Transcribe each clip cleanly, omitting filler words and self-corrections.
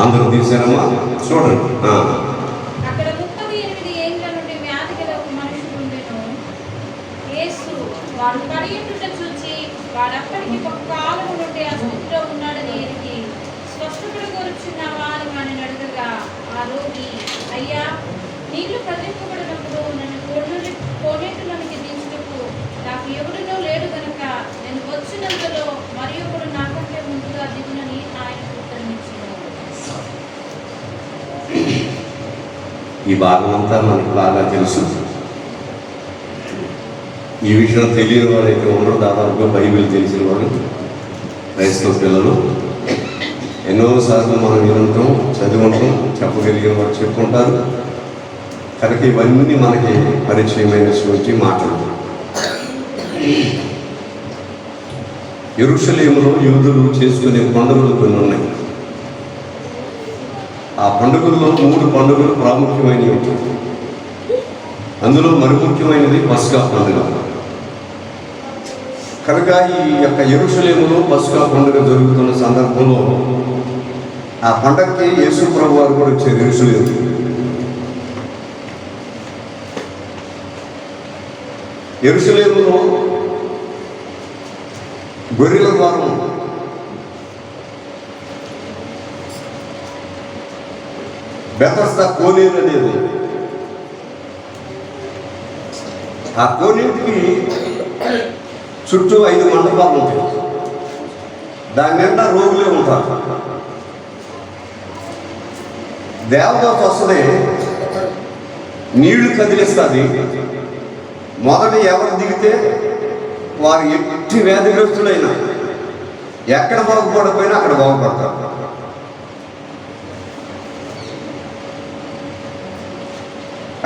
అందరూ తీశారమ్మా చూడండి. అక్కడ 38 ఏండ్ల నుండి వ్యాధి గల ఒక మనుషుడు ఉండెను. యేసు వాడు పడియుండుట చూచి వాడప్పటికి ఒక కాలము నుండి ఆ స్థితిలో ఉన్నాడని ఎరిగి స్వస్థతను కోరుచున్నావా అని వాడిని అడగగా ఆ రోగి, అయ్యా, నీళ్లు కదిలింపబడినప్పుడు నన్ను కోనేటిలోనికి దించుటకు నాకు ఎవడునో లేడు గనుక నేను వచ్చినంతలో మరి ఒకడు నాకంటే ముందుగా దిగునని ఆయనకు ఉత్తరమిచ్చాను. ఈ భాగం అంతా మనకు బాగా తెలుసు. ఈ విషయం తెలియని వారైతే ఉండరు. దాదాపుగా బైబిల్ తెలిసిన వారు క్రైస్తవ పిల్లలు ఎన్నోసార్లు మనం వినటం, చదువుంటాం, చెప్పగలిగిన వారు చెప్పుకుంటారు. కనుక ఇవన్నీ మనకి పరిచయమైనటువంటి మాటలు. యెరూషలేములో యూదులు చేసుకునే పండుగలు కొన్ని ఉన్నాయి. ఆ పండుగల్లో 3 పండుగలు ప్రాముఖ్యమైనవి. అందులో మరి ముఖ్యమైనది పస్కా పండుగ. కనుక ఈ యొక్క యెరూషలేములో పస్కా పండుగ జరుగుతున్న సందర్భంలో ఆ పండగకి యేసు ప్రభు వారు కూడా వచ్చారు యెరూషలేము. యెరూషలేములో గొర్రెల ద్వారం, బెతస్దా కోనేరు అనేది. ఆ కోనేటికి చుట్టూ 5 మండపాలు ఉంటాయి. దాని నిండా రోగులే ఉంటారు. దేవదూత వస్తుంది, నీళ్లు కదిలిస్తుంది. మొదట ఎవరు దిగితే వారు ఎట్టి వ్యాధిగ్రస్తులైనా ఎక్కడ బాగుపడకపోయినా అక్కడ బాగుపడతారు.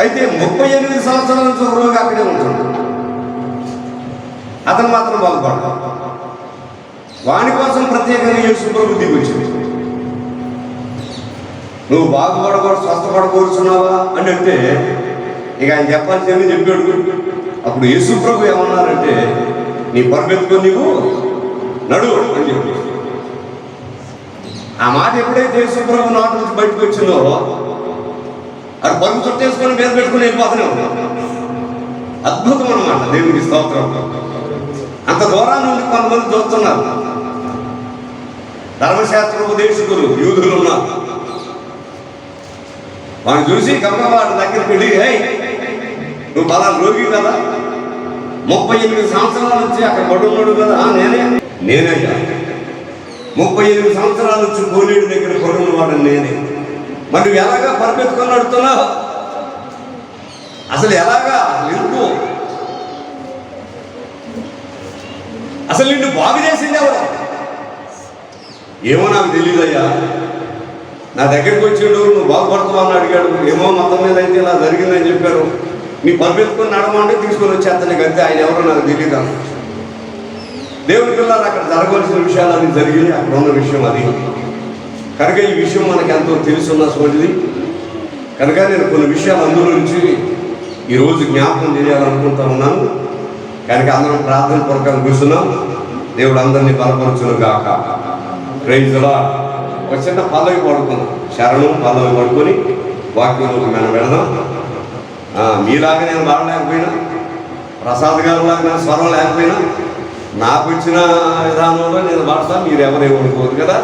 అయితే 38 సంవత్సరాల నుంచి ఒక రోజు అక్కడే ఉంటాడు. అతను మాత్రం బాగుపడతాడు. వాని కోసం ప్రత్యేకంగా యేసు ప్రభు దిగి వచ్చింది. నువ్వు బాగుపడకూడదు, స్వస్థపడకూరుచున్నావా అని అంటే ఇక ఆయన చెప్పాల్సింది చెప్పాడు. అప్పుడు యేసు ప్రభు ఏమన్నారంటే, నీ పరుపెత్తుకొని నీవు నడు అని చెప్పి. ఆ మాట ఎప్పుడైతే యేసు ప్రభు నాటి నుంచి బయటకు వచ్చిందో అది పరుగు చుట్టేసుకొని మీద పెట్టుకుని వెళ్ళిపోతూనే ఉన్నాడు. అద్భుతం అన్నమాట. దేవునికి స్తోత్రం. అంత దూరాన్ని నుండి కొంతమంది చూస్తున్నారు. ధర్మశాస్త్ర ఉపదేశకులు యూదులు ఉన్నారు. వాడిని చూసి గమనవాడి దగ్గరికి వెళ్ళి, నువ్వు పలానా రోగి కదా, 38 సంవత్సరాల నుంచి అక్కడ పడున్నాడు కదా. నేనయ్యా, 38 సంవత్సరాల నుంచి కోనేరు దగ్గర పడున్నవాడని నేనే. మరి నువ్వు ఎలాగా పరిపెత్తుకొని నడుతున్నావు? అసలు ఎలాగా? ఎందుకు? అసలు నిన్ను బాగు చేసింది ఎవరు? ఏమో నాకు తెలియదయ్యా. నా దగ్గరికి వచ్చాడు, నువ్వు బాగుపడతావు అని అడిగాడు. ఏమో మొత్తం మీద అయితే ఇలా జరిగిందని చెప్పారు. నీ పరిపెత్తుకొని నడమంటే తీసుకొని వచ్చేస్తాను అంతే. ఆయన ఎవరో నాకు తెలియదు. దేవుని పిల్లలు అక్కడ జరగవలసిన విషయాలన్నీ జరిగి అక్కడ ఉన్న విషయం అది. కనుక ఈ విషయం మనకు ఎంతో తెలుసున్న సోటిది. కనుక నేను కొన్ని విషయాలు అందులో నుంచి ఈరోజు జ్ఞాపకం చేయాలనుకుంటా ఉన్నాను. కనుక అందరం ప్రార్థన పూర్వకంగా కూర్చున్నాం. దేవుడు అందరినీ బలపరచును గాక. Praise the Lord. ఒక చిన్న పల్లవి పడుకుందాం. శరణం పల్లవి పడుకొని వాక్యంలోకి మనం వెళదాం. మీలాగా నేను పాడలేకపోయినా, ప్రసాద్ గారిలాగా నేను స్వరం లేకపోయినా, నాకు వచ్చిన విధానంలో నేను పాడతాను. మీరు ఎవరేమనుకోరు కదా,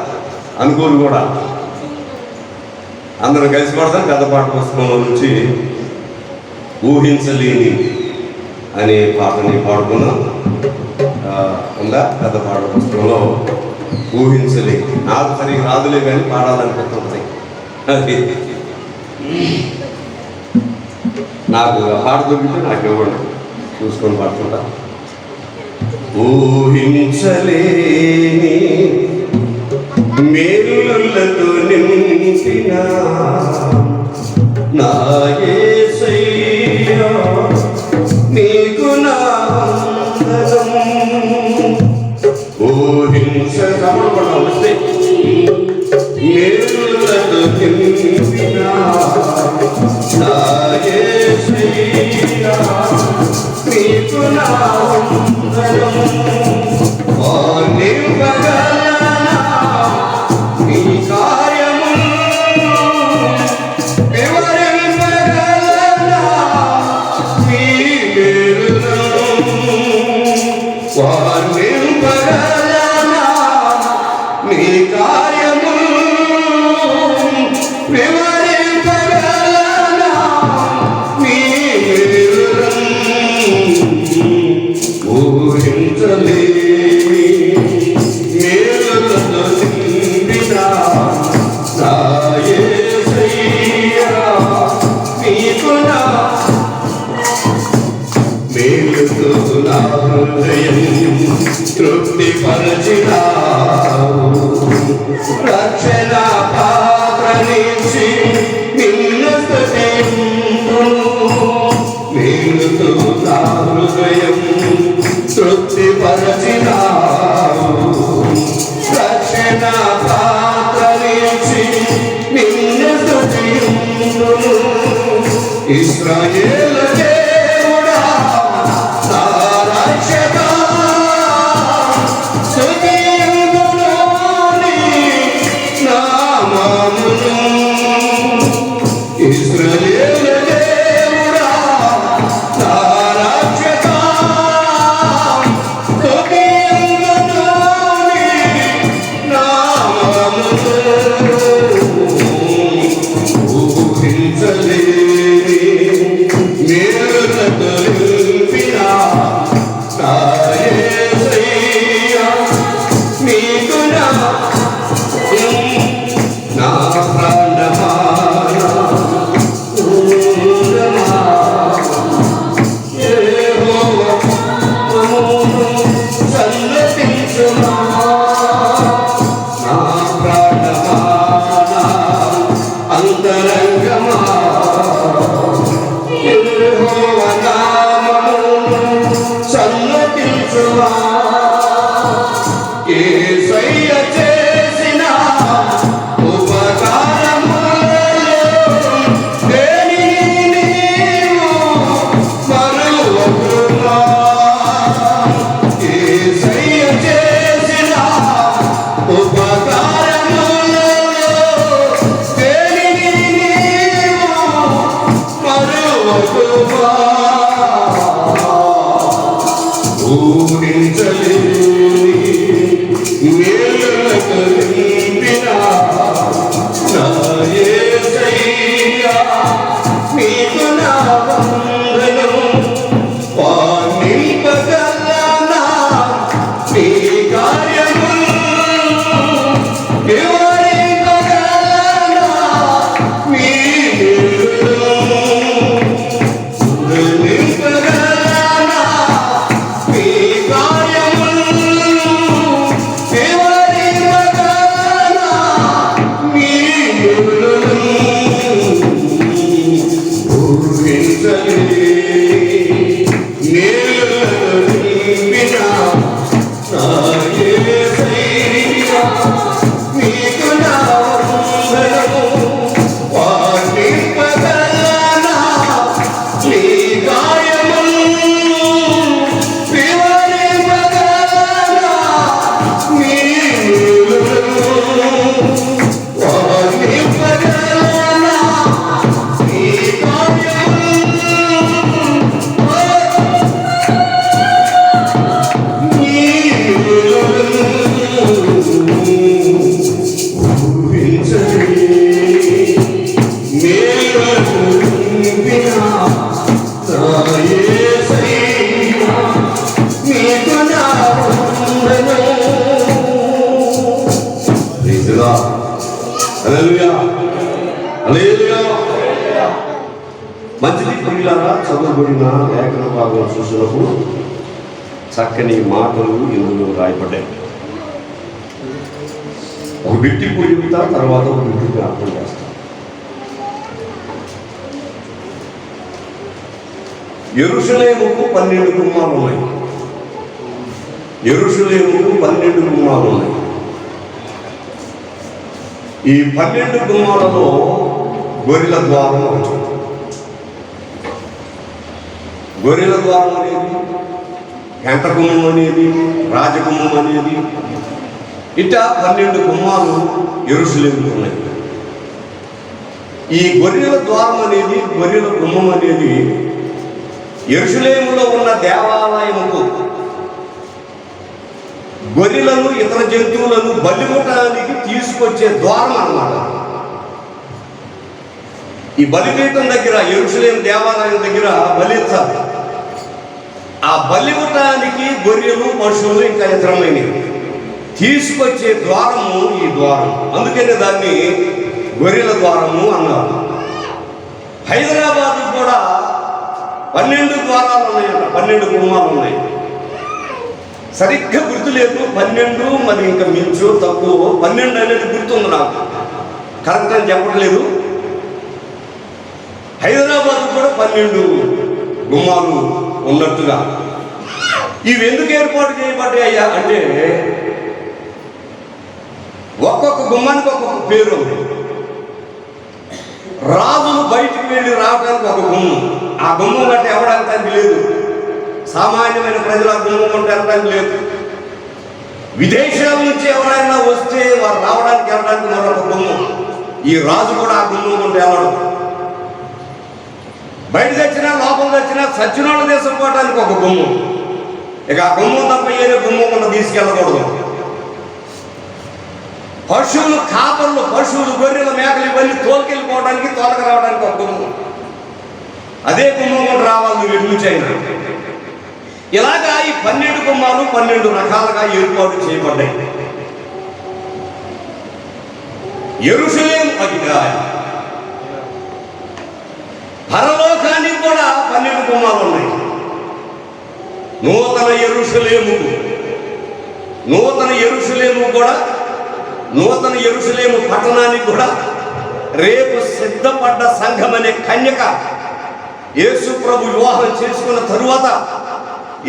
అనుకోరు కూడా. అందరూ కలిసి పడతాం. పెద్దపాట పుస్తకంలో నుంచి ఊహించలేని అనే పాటని పాడుకున్నాం. ఉందా పెద్దపాట పుస్తకంలో ఊహించలేని. నాకు సరిగ్గా రాదులే కానీ పాడాలనుకుంటుంది. అది నాకు పాట దొరికితే నాకు ఇవ్వండి, చూసుకొని పాడుకుంటా. ఊహించలేని మేలులతో నింపిన నా యేసయ్యా, నీకు నా వందనం. ఊహించవస్తే మేలులతో నింపిన నా యేసయ్యా, నీకు నీకు నా వందనము. వర్ణింపగలనా నీ కార్యము, వివరింపగలనా నీ మేలును. వర్ణింపగలనా నీ కార్యము, వివరింపగలనా నీ మేలును. ఊహించలేని మేలులతో నిండిన నా యేసయ్యా, నీకు నా మేలుతో నా హృదయం తృప్తిపరచినావు. రక్షణ పాత్ర నుంచి నిన్ను స్తుతింతును. మేలుతో నా హృదయం తృప్తిపరచినావు. రక్షణ పాత్ర నుంచి నిన్ను స్తుతింతును. ఇశ్రాయేలు దేవుడా నా రక్షకా, స్తుతింతును నీ నామమును. ఇశ్రాయేలు దేవుడా నా రక్షకా, స్తుతింతును నీ నామమును. ఊహించలేని మేలులతో నింపిన నా యేసయ్యా, నీకు నా ప్రాణమా, యెహోవా సన్నతించుమా. నా ప్రాణమా, నా అంతరంగమా, యెహోవా నామమును సన్నతించుమా. యేసయ్య చేసిన ఉపకారములలో దేనిని నీవు మరువకుమా. యేసయ్య చేసిన ఉపకారములలో దేనిని నీవు మరువకుమా. ఊహించలేని మేలులతో నింపిన నా యేసయ్యా, నీకు నా వందనము. వర్ణింపగలనా నీ కార్యము, వివరింపగలనా నీ మేలును. వర్ణింపగలనా నీ కార్యము, వివరింపగలనా నీ మేలును. ఊహించలేని మేలులతో నింపిన నా యేసయ్యా, నీకు నా వందనము. వర్ణింపగలనా నీ కార్యము, వివరింపగలనా నీ మేలును. వర్ణింపగలనా నీ కార్యము, నీ మేలును. ఊహించలేని మేలులతో నింపిన నా యేసయ్యా, నీకు నా వందనము. Praise the Lord. Hallelujah, hallelujah. మంచిది ప్రియులారా, చదవబడిన లేఖన భాగం చూసినప్పుడు చక్కని మాటలు ఇందులో రాయబడ్డాయి. ఒక వ్యక్తి పొడుగుతా, తర్వాత ఒక వ్యక్తి జ్ఞాపకం చేస్తాం. యెరూషలేముకు 12 గుమ్మాలు ఉన్నాయి. యెరూషలేముకు 12 గుమ్మాలు ఉన్నాయి. ఈ 12 గుమ్మాలలో గొర్రెల ద్వారం ఒకటి. గొర్రెల ద్వారం అనేది, గంట గుమ్మం అనేది, రాజగుమ్మం అనేది, ఇట్లా 12 గుమ్మాలు యెరూషలేములో ఉన్నాయి. ఈ గొర్రెల ద్వారం అనేది, గొర్రెల గుమ్మం అనేది యెరూషలేములో ఉన్న దేవాలయముకు గొర్రెలను ఇతర జంతువులను బలిగొట్టడానికి తీసుకొచ్చే ద్వారం అన్నమాట. ఈ బలిపీఠం దగ్గర, యెరూషలేము దేవాలయం దగ్గర బలిస్తారు. ఆ బలిగొట్టడానికి గొర్రెలు, పశువులు ఇంకా ఇతరమైనవి తీసుకొచ్చే ద్వారము ఈ ద్వారం. అందుకనే దాన్ని గొర్రెల ద్వారము అన్నారు. హైదరాబాద్ కూడా 12 ద్వారాలు ఉన్నాయంట, 12 గుమ్మాలు ఉన్నాయి. సరిగ్గా గుర్తు లేదు, 12 మరి ఇంకా మించు తక్కువ, 12 అనేది గుర్తుంది నాకు, కరెక్ట్ అని చెప్పట్లేదు. హైదరాబాద్ కూడా 12 గుమ్మాలు ఉన్నట్టుగా. ఇవి ఎందుకు ఏర్పాటు చేయబడ్డాయ్యా అంటే ఒక్కొక్క గుమ్మానికి ఒక్కొక్క పేరు ఉంది. రాజులు బయటికి వెళ్ళి రావడానికి ఒక గుమ్మం, ఆ గుమ్మం కంటే ఎవడానికి లేదు. సామాన్యమైన ప్రజలు ఆ గుమ్మం కంటే వెళ్ళడానికి లేదు. విదేశాల నుంచి ఎవరైనా వస్తే వారు రావడానికి వెళ్ళడానికి మరొక గుమ్మం. ఈ రాజు కూడా ఆ గుమ్మం కంటే వెళ్ళడం. బయట తెచ్చినా లోపల తెచ్చినా సచ్చినోళ్ళ దేశం పోవడానికి ఒక గుమ్మం. ఇక ఆ గుమ్మం తప్ప ఏదో గుమ్మం కూడా తీసుకెళ్ళకూడదు. పశువులు కాపర్లు, పశువులు, గొర్రెలు, మేకలు ఇవన్నీ తోలుకెళ్ళిపోవడానికి, తోలక రావడానికి ఒక గుమ్మం. అదే గుమ్మం కూడా రావాలి నువ్వు ఎటు నుంచి అయినా. ఇలాగా ఈ 12 గుమ్మాలు 12 రకాలుగా ఏర్పాటు చేయబడ్డాయి. యెరూషలేము పరలోకానికి కూడా 12 గుమ్మాలు ఉన్నాయి. నూతన యెరూషలేము పట్టణానికి కూడా రేపు సిద్ధపడ్డ సంఘం అనే కన్యక యేసు ప్రభు వివాహం చేసుకున్న తరువాత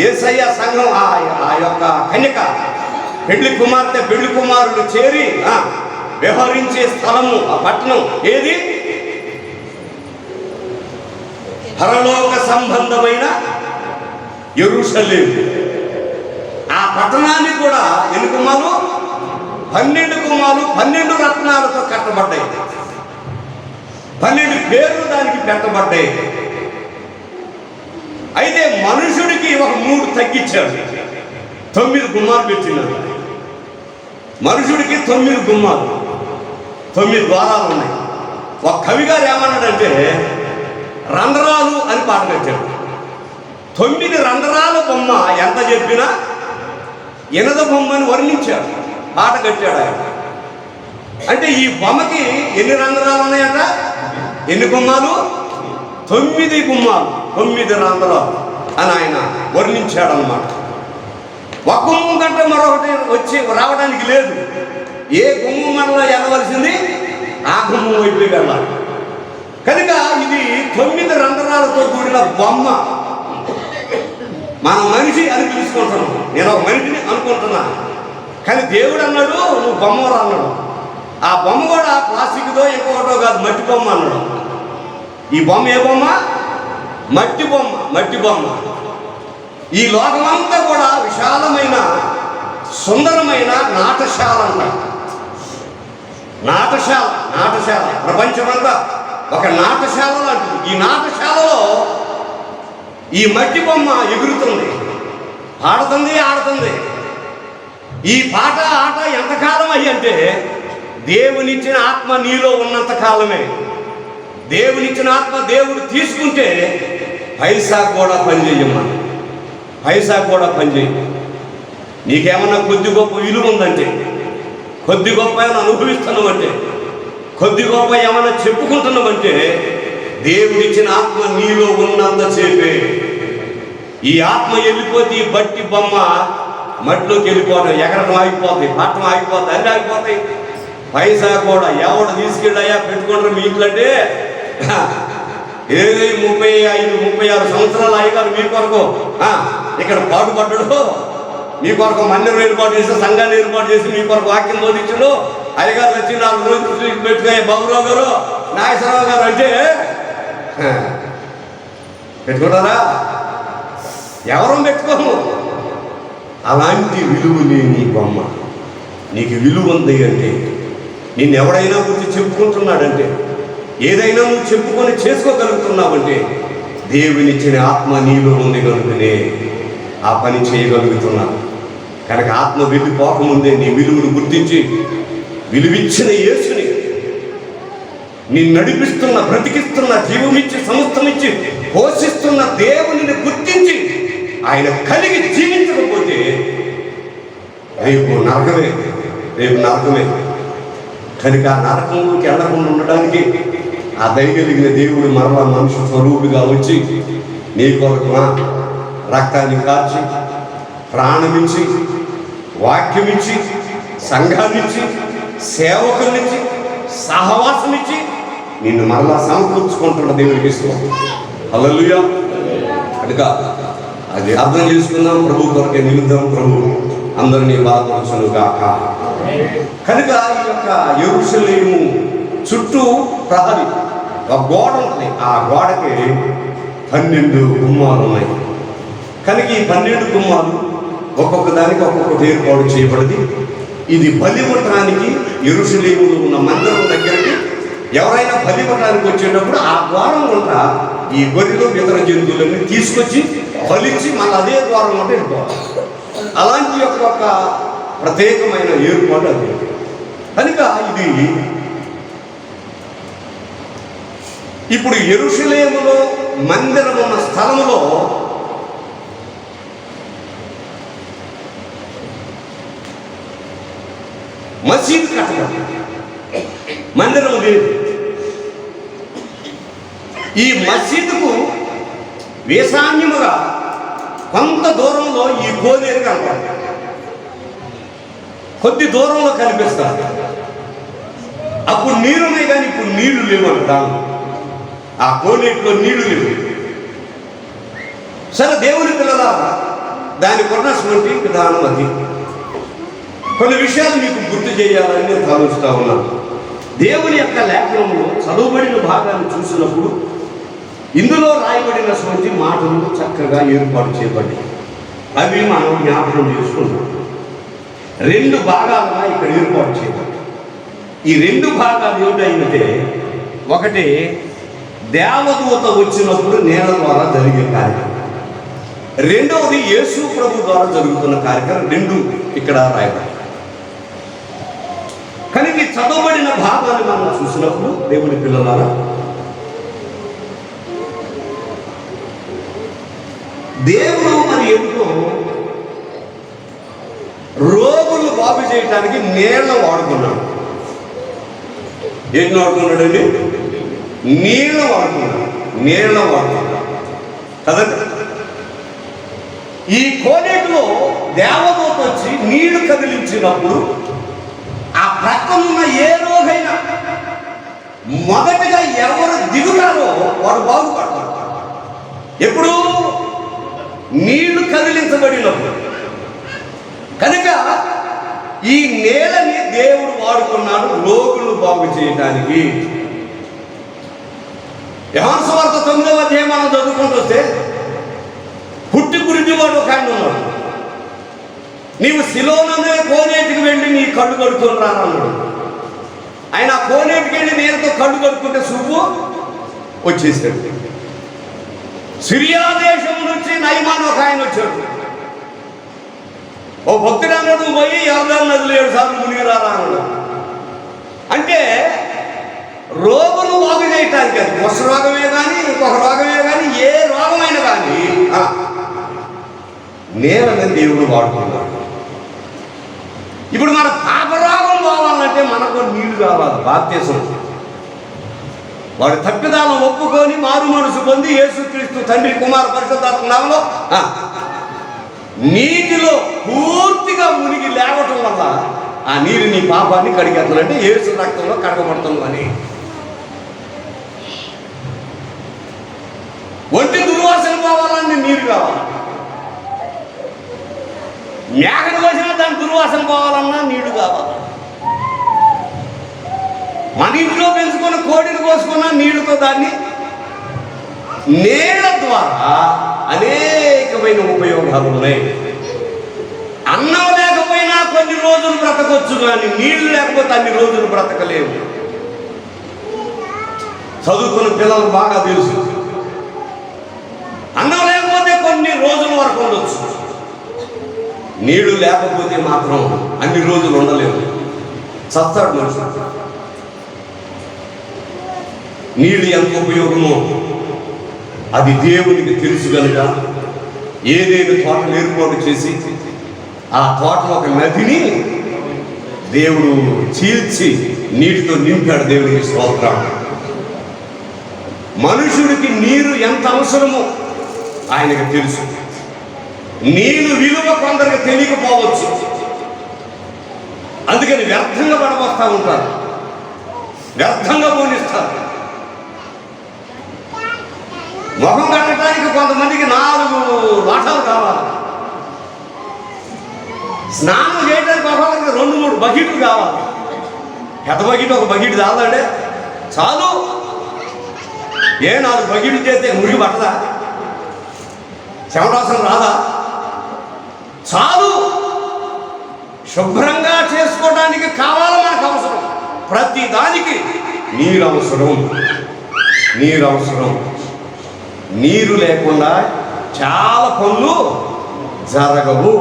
యేసయ్య సంఘం ఆ యొక్క కన్యక పెళ్లి కుమార్తె, పెళ్లి కుమారుడు చేరి వ్యవహరించే స్థలము, ఆ పట్టణం ఏది? పరలోక సంబంధమైన యెరూషలేము. ఆ పట్టణానికి కూడా ఎన్ని గుమ్మాలు? 12 గుమ్మాలు, 12 రత్నాలతో కట్టబడ్డాయి. 12 పేర్లు దానికి పెట్టబడ్డాయి. అయితే మనుషుడికి ఒక 3 తగ్గించాడు, 9 గుమ్మాలు పెట్టినాడు. మనుషుడికి 9 గుమ్మాలు, 9 ద్వారాలు ఉన్నాయి. ఒక కవి గారు ఏమన్నాడంటే రంధ్రాలు అని పాట కట్టాడు. 9 రంధ్రాల బొమ్మ ఎంత చెప్పినా ఎనద బొమ్మని వర్ణించాడు, పాట కట్టాడు ఆయన. అంటే ఈ బొమ్మకి ఎన్ని రంధ్రాలు ఉన్నాయట? ఎన్ని గుమ్మాలు? 9 గుమ్మాలు, 9 రంధ్రాలు అని ఆయన వర్ణించాడు అన్నమాట. ఒక గుమ్మం కంటే మరొకటి వచ్చి రావడానికి లేదు. ఏ గుమ్మం మనలో వెళ్ళవలసింది ఆ గుమ్మం వైపు వెళ్ళాలి. కనుక ఇది 9 రంధ్రాలతో కూడిన బొమ్మ. మన మనిషి అని పిలుచుకుంటున్నాం. నేను ఒక మనిషిని అనుకుంటున్నా, కానీ దేవుడు అన్నాడు నువ్వు బొమ్మలు అన్నాడు. ఆ బొమ్మ కూడా ప్లాస్టిక్తో ఇంకొకటో కాదు, మట్టి బొమ్మ అన్నాడు. ఈ బొమ్మ ఏ బొమ్మ? మట్టి బొమ్మ, మట్టి బొమ్మ. ఈ లోకమంతా కూడా విశాలమైన సుందరమైన నాటశాల అంటారు. నాటశాల ప్రపంచమంతా ఒక నాటశాల లాంటిది. ఈ నాటశాలలో ఈ మట్టి బొమ్మ ఎగురుతుంది, ఆడుతుంది. ఈ పాట ఆట ఎంతకాలం అయ్యి అంటే దేవునిచ్చిన ఆత్మ నీలో ఉన్నంత కాలమే. దేవునిచ్చిన ఆత్మ దేవుడు తీసుకుంటే పైసా కూడా పనిచేయమ్మా, పైసా కూడా పనిచేయ. నీకేమన్నా కొద్ది గొప్ప విలువ ఉందంటే, కొద్ది గొప్ప ఏమైనా అనుభవిస్తున్నామంటే, కొద్ది గొప్ప ఏమైనా చెప్పుకుంటున్నామంటే దేవుడిచ్చిన ఆత్మ నీలో ఉన్నంత చేపే. ఈ ఆత్మ వెళ్ళిపోతే ఈ బట్టి బొమ్మ మట్టిలోకి వెళ్ళిపోవడం, ఎగరడం ఆగిపోతాయి, పట్టడం ఆగిపోతాయి, అన్నీ ఆగిపోతాయి. పైసా కూడా ఎవడు తీసుకెళ్ళాయా పెట్టుకుంటారు మీ ఇంట్లో అంటే ఏది 35-36 సంవత్సరాలు అయ్యగారు మీ కొరకు ఇక్కడ పాటుపడ్డాడు. మీ కొరకు మందిరం ఏర్పాటు చేసి, సంఘాన్ని ఏర్పాటు చేసి మీ కొరకు వాక్యం బోధించడు. అయ్యగారు వచ్చి 4 రోజులు పెట్టుకునే బాబురావు గారు, నాగేశ్వరరావు గారు అంటే పెట్టుకుంటారా? ఎవరో పెట్టుకోము. అలాంటి విలువ లేని బొమ్మ నీకు విలువ ఉంది అంటే, నిన్ను ఎవడైనా గురించి చెప్పుకుంటున్నాడంటే, ఏదైనా నువ్వు చెప్పుకొని చేసుకోగలుగుతున్నావంటే దేవునిచ్చిన ఆత్మ నీలో ఉంది కనుకనే ఆ పని చేయగలుగుతున్నావు. కనుక ఆత్మ వెళ్ళిపోకముందే నీ విలువను గుర్తించి, విలువిచ్చిన యేసుని, నిన్ను నడిపిస్తున్న, బ్రతికిస్తున్న, జీవమిచ్చి సమస్తమిచ్చి పోషిస్తున్న దేవునిని గుర్తించి ఆయన కలిగి జీవించకపోతే రేపు నరకమే. కనుక ఆ నరకంలోకి వెళ్ళకుండా ఉండడానికి ఆ దయగలిగిన దేవుడు మరలా మనుషు స్వరూపిగా వచ్చి నీ కొరకు రక్తాన్ని కార్చి, ప్రాణమిచ్చి, వాక్యమిచ్చి, సంఘాన్నిచ్చి, సేవకుల్నిచ్చి, సహవాసమిచ్చి నిన్ను మరలా సమకూర్చుకుంటున్న దేవుడికి ఇష్టం. హల్లెలూయా. కనుక అది అర్థం చేసుకుందాం, ప్రభు కొరకే నిలుద్దాం. ప్రభు అందరినీ బాధపరచును గాక. కనుక ఈ యొక్క యెరూషలేము చుట్టూ ప్రహరీ ఒక గోడ ఉంటుంది. ఆ గోడకి 12 గుమ్మాలు ఉన్నాయి. కనుక ఈ 12 గుమ్మాలు ఒక్కొక్క దానికి ఒక్కొక్క ఏర్పాటు చేయబడింది. ఇది బలి ఇవ్వటానికి యెరూషలేములో ఉన్న మందిరం దగ్గరికి ఎవరైనా బలి ఇవ్వటానికి వచ్చేటప్పుడు ఆ ద్వారం గుంట ఈ గొర్రెలు ఇతర జంతువులన్నీ తీసుకొచ్చి బలిచ్చి మళ్ళీ అదే ద్వారం గుంట వెళ్ళిపోవాలి. అలాంటి ఒక ప్రత్యేకమైన ఏర్పాటు అది. కనుక ఇది ఇప్పుడు యెరూషలేములో మందిరం ఉన్న స్థలంలో మసీదు కట్టడం, మందిరం లేదు. ఈ మసీదుకు ఈశాన్యముగా కొంత దూరంలో ఈ కోనేరు కనపడతారు. కొద్ది దూరంలో కనిపిస్తారు. అప్పుడు నీరున్నాయి కానీ ఇప్పుడు నీళ్లు లేవు అంటాను. ఆ కోనేటిలో నీళ్లు లేవు. సరే, దేవుని పిల్లలారా, దానికి ఉన్నటువంటి విధానం అది. కొన్ని విషయాలు మీకు గుర్తు చేయాలని నేను ఆలోచిస్తూ ఉన్నాను. దేవుని యొక్క లేఖనంలో చదువుబడిన భాగాన్ని చూసినప్పుడు ఇందులో రాయబడినటువంటి మాటలు చక్కగా ఏర్పాటు చేయబడ్డాయి. అవి మనం జ్ఞాపకం చేసుకుంటాం. 2 భాగాలుగా ఇక్కడ ఏర్పాటు చేయబడ్డాయి. ఈ 2 భాగాలు ఏమిటంటే, ఒకటి దేవదూత వచ్చినప్పుడు నేల ద్వారా జరిగే కార్యక్రమం, రెండవది యేసు ప్రభు ద్వారా జరుగుతున్న కార్యక్రమం. 2 ఇక్కడ రాయబడ్డాయి. కనుక ఈ చదవబడిన భాగాన్ని మనం చూసినప్పుడు దేవుని పిల్లలారా, దేవుడు మరి ఎందుకో రోగులు బాగు చేయటానికి నీళ్ళ వాడుకున్నాడు. ఏంటి వాడుకున్నాడండి? నీళ్ళ వాడుకున్నాడు కదండి. ఈ కోనేటిలో దేవదూత వచ్చి నీళ్లు కదిలించినప్పుడు ఆ ప్రక్కనున్న ఏ రోగైనా మొదటిగా ఎవరు దిగుతారో వాడు బాగుపడతారు. ఎప్పుడు? నీళ్లు కదిలించబడినప్పుడు. కనుక ఈ నేలని దేవుడు వాడుకున్నాడు రోగులు బాగు చేయడానికి. యోహాను సువార్త 9వ అధ్యాయం మనం చదువుకుంటూ వస్తే పుట్టి గురించి వాడు ఒక ఆయన ఉన్నాడు. నీవు సిలోనే కోనేటికి వెళ్ళి నీ కళ్ళు కడుక్కొని రానన్నాడు. ఆయన ఆ కోనేటికి వెళ్ళి నేలతో కళ్ళు కడుక్కుంటే చూపు వచ్చేసాడు. సిరియా దేశం నుంచి నయమాన్ ఒక ఆయన వచ్చాడు. ఓ భక్తుడు అన్నాడు, పోయి యోర్దాను నదిలో 7 సార్లు మునిగి రారా అన్నాడు. అంటే రోగులు బాగు చేయటానికి, అది కుష్ఠ రోగమే కానీ ఇంకొక రోగమే కానీ ఏ రోగమైనా కానీ నేలని దేవుడు వాడుకున్నాడు. ఇప్పుడు మన పాపరోగం పోవాలంటే మనకు నీళ్లు కావాలి. బాప్తిసం వాడు తప్పిదాలను ఒప్పుకొని మారు మనసు పొంది యేసుక్రీస్తు తండ్రి కుమార పరిశుద్ధాత్మ నామములో నీటిలో పూర్తిగా మునిగి లేవటం వల్ల ఆ నీరు నీ పాపాన్ని కడిగేస్తానంటే యేసు రక్తంలో కడగబడుతుంది అని. ఒంటి దుర్వాసన పోవాలని నీరు కావాలి. మేకను కోసినా దాని దుర్వాసన పోవాలన్నా నీళ్లు కావాలి. మన ఇంట్లో పెంచుకున్న కోడిని కోసుకున్న నీళ్లతో దాన్ని నీళ్ల ద్వారా అనేక అనేకమైన ఉపయోగాలు ఉన్నాయి. అన్నం లేకపోయినా కొన్ని రోజులు బ్రతకొచ్చు, కానీ నీళ్లు లేకపోతే అన్ని రోజులు బ్రతకలేవు. చదువుకున్న పిల్లలకు బాగా తెలుసు, అన్నం లేకపోతే కొన్ని రోజుల వరకు ఉండొచ్చు, నీళ్లు లేకపోతే మాత్రం అన్ని రోజులు ఉండలేవు, చస్తాడు మనిషి. నీళ్ళు ఎంత ఉపయోగమో అది దేవునికి తెలుసు కనుక ఏదైనా తోటను ఏర్పాటు చేసి ఆ తోటలో ఒక నదిని దేవుడు చీల్చి నీటితో నింపాడు. దేవునికి స్తోత్రం. మనుషుడికి నీరు ఎంత అవసరమో ఆయనకు తెలుసు. నీరు విలువ కొందరికి తెలియకపోవచ్చు, అందుకని వ్యర్థంగా పడవస్తూ ఉంటారు, వ్యర్థంగా పోనిస్తారు. ముఖం కట్టడానికి కొంతమందికి 4 లోటాలు కావాలి, స్నానం చేయడానికి ఒక్కొక్కరికి 2-3 బకెట్లు కావాలి. పెద్ద బకెట్ ఒక బకెట్ చాలంటే చాలు. 4 బకెట్లు చేస్తే మురిగి పట్టదా, చెమటాసనం రాదా? చాలు. శుభ్రంగా చేసుకోవడానికి కావాలి మనకు అవసరం. ప్రతి దానికి నీరు అవసరం, నీరు అవసరం. నీరు లేకుండా చాలా పనులు జరగవు.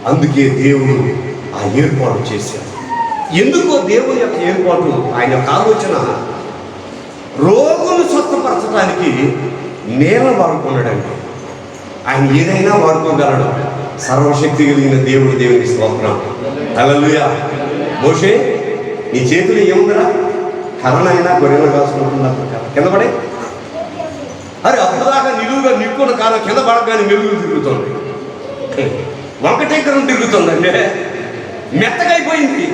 అందుకే దేవుడు ఆ ఏర్పాటు చేశాడు. ఎందుకో దేవుని యొక్క ఏర్పాటు, ఆయన యొక్క ఆలోచన రోగును స్వస్థపరచడానికి నేల వాడుకున్నాడండి. ఆయన ఏదైనా వాడుకోగలడు. సర్వశక్తి కలిగిన దేవుడు. దేవునికి స్తోత్రం. హల్లెలూయా. మోషే, నీ చేతులు ఏముందిరా? కర్రనైనా గొర్రెలు కాసుకుంటున్నారు కదా, కింద పడే. అరే అప్పుదాకా నిలువుగా నిక్కున్న కాలం కింద పడగానే మెలుగులు తిరుగుతుంది, వంకటెక్కరం తిరుగుతుందండి. మెత్తగైపోయింది.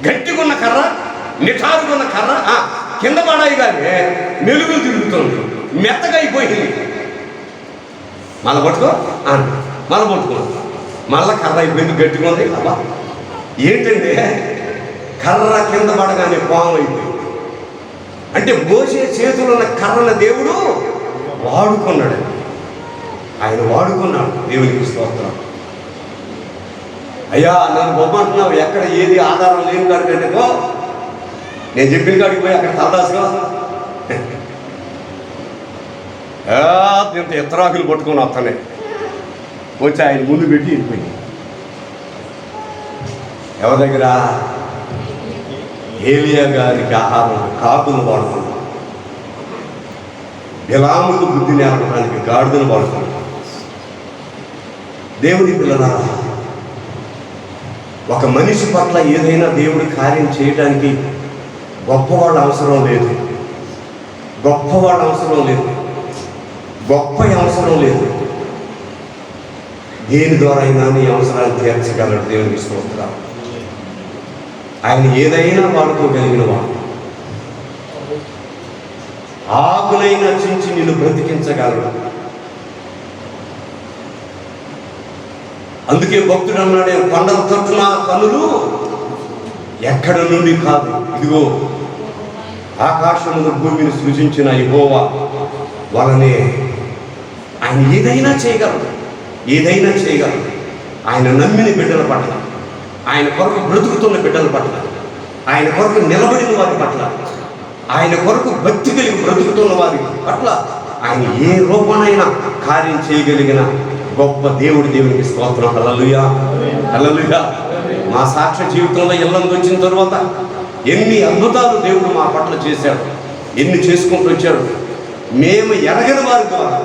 గట్టిగున్న కర్ర, నిఠారుగున్న కర్ర కింద పడాయి కానీ మెలుగులు తిరుగుతుంది, మెత్తగైపోయింది. మళ్ళీ పట్టుకో, మళ్ళీ పట్టుకో, మళ్ళీ కర్ర అయిపోయింది, గట్టిగా ఉంది. అబ్బా ఏంటంటే కర్ర కింద పడగానే పాము అయిపోయింది. అంటే మోషే చేతులు ఉన్న కర్రన దేవుడు వాడుకున్నాడు. ఆయన వాడుకున్నాడు. దేవునికి స్తోత్రం. అయ్యా నన్ను బొమ్మంటున్నావు, ఎక్కడ ఏది ఆధారం లేని కాడికంటే నేను చెప్పిన కాడికి పోయి అక్కడ తలదాసుగా ఇంత ఎత్తరాకులు పట్టుకొని వస్తానే వచ్చి ఆయన ముందు పెట్టి వెళ్ళిపోయింది. ఎవరి దగ్గర? ఏలియా గారికి ఆహారం కాకును వాడుకున్నాడు. బిలాముకు బుద్ధి నేర్పడానికి గాడిదను వాడుకున్నాడు. దేవుని పిల్లలారా, ఒక మనిషి పట్ల ఏదైనా దేవుడి కార్యం చేయడానికి గొప్పవాళ్ళ అవసరం లేదు, గొప్ప అవసరం లేదు. దేని ద్వారా అయినా నీ అవసరాన్ని తీర్చగలడు. దేవునికి స్తోత్రం. ఆయన ఏదైనా వాడుకోగలిగిన వాడు. ఆకులైనా చించి నిన్ను బ్రతికించగలడు. అందుకే భక్తుడు అన్నాడే, కొండల తట్టున కనులు ఎక్కడ నుండి కాదు, ఇదిగో ఆకాశమును భూమిని సృజించిన యెహోవా వలనే. ఆయన ఏదైనా చేయగలడు. ఆయన నమ్మిన బిడ్డల పట్ల, ఆయన కొరకు బ్రతుకుతున్న బిడ్డల పట్ల, ఆయన కొరకు నిలబడిన వారి పట్ల, ఆయన కొరకు భక్తి కలిగి బ్రతుకుతున్న వారి పట్ల ఆయన ఏ రూపనైనా కార్యం చేయగలిగిన గొప్ప దేవుడు. దేవునికి స్తోత్రం. హల్లెలూయా. మా సాక్ష్య జీవితంలో ఇల్లందు వచ్చిన తర్వాత ఎన్ని అద్భుతాలు దేవుడు మా పట్ల చేశాడు, ఎన్ని చేసుకుంటూ వచ్చాడు. మేము ఎరగని వారి ద్వారా,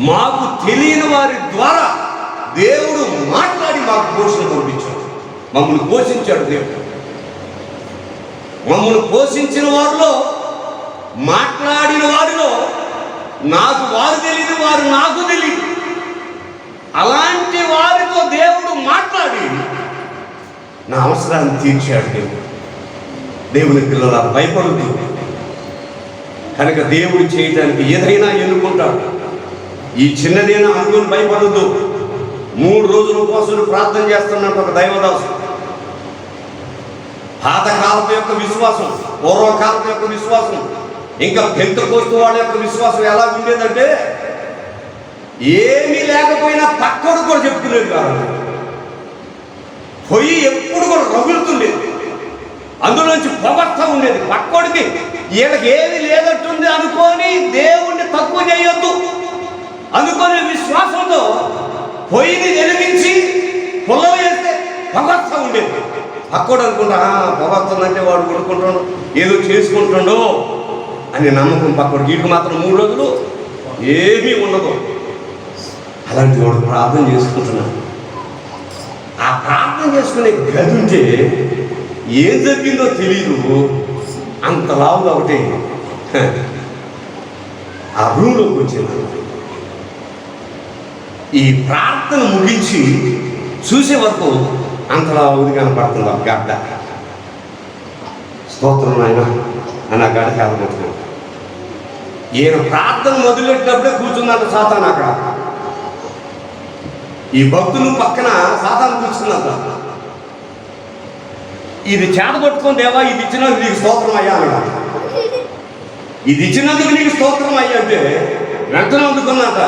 మాకు తెలియని వారి ద్వారా దేవుడు మాట్లాడి మాకు పోషణ పంపించాడు. మమ్మల్ని పోషించాడు దేవుడు. మమ్మల్ని పోషించిన వారిలో, మాట్లాడిన వారిలో నాకు వారు తెలియదు, వారు నాకు తెలియదు. అలాంటి వారితో దేవుడు మాట్లాడి నా అవసరాన్ని తీర్చాడు దేవుడు. దేవుని పిల్లల భయపడుతూ కనుక దేవుడు చేయడానికి ఏదైనా ఎన్నుకుంటాడు. ఈ చిన్నదైనా అనుకుని భయపడద్దు. 3 రోజుల కోసం ప్రార్థన చేస్తున్నట్టు ఒక దైవదాసు. పాతకాలపు యొక్క విశ్వాసం, పూర్వకాలపు యొక్క విశ్వాసం ఇంకా పెంతెకోస్తు వాళ్ళ యొక్క విశ్వాసం ఎలా ఉండేదంటే ఏమీ లేకపోయినా పక్కోడు కూడా చెప్పుకునేది కాదు. పొయ్యి ఎప్పుడు కూడా రగులుతుండేది, అందులోంచి పొగస్తా ఉండేది. పక్కోడికి వీళ్ళకి ఏది లేదట్టుంది అనుకొని దేవుణ్ణి తక్కువ చేయొద్దు అనుకొని విశ్వాసంతో పొయ్యిని వెలిగించి పొలం వేస్తే పొగస్తా ఉండేది. పక్కోడు అనుకుంటా పొగస్తుందంటే వాడు కొనుక్కుంటాడు, ఏదో చేసుకుంటాడో అని నమ్మకం పక్కోడు. వీడికి మాత్రం 3 రోజులు ఏమీ ఉండదు. అలాంటి వాడు ప్రార్థన చేసుకుంటున్నాడు. ఆ ప్రార్థన చేసుకునే గది ఉంటే ఏం జరిగిందో తెలీదు, అంత లావుగా ఒకటి ఆ రూమ్లోకి వచ్చింది. ఈ ప్రార్థన ముగించి చూసే వరకు అంతలా ఉది కనపడుతుంది ఆ గడ్డ. స్తోత్రం ఆయన అని ఆ గడ్డ కనపడుతున్నాడు. ఈయన ప్రార్థన మొదలెట్టినప్పుడే కూర్చున్నాడు సాతాను అక్కడ. ఈ భక్తులు పక్కన సాతాను కూర్చున్నది. ఇది చేత పట్టుకొని దేవా ఇది ఇచ్చినందుకు నీకు స్తోత్రం అయ్యా అన్నాడు. ఇది ఇచ్చినందుకు నీకు స్తోత్రం అయ్యా అంటే వెంటనే అందుకున్నాక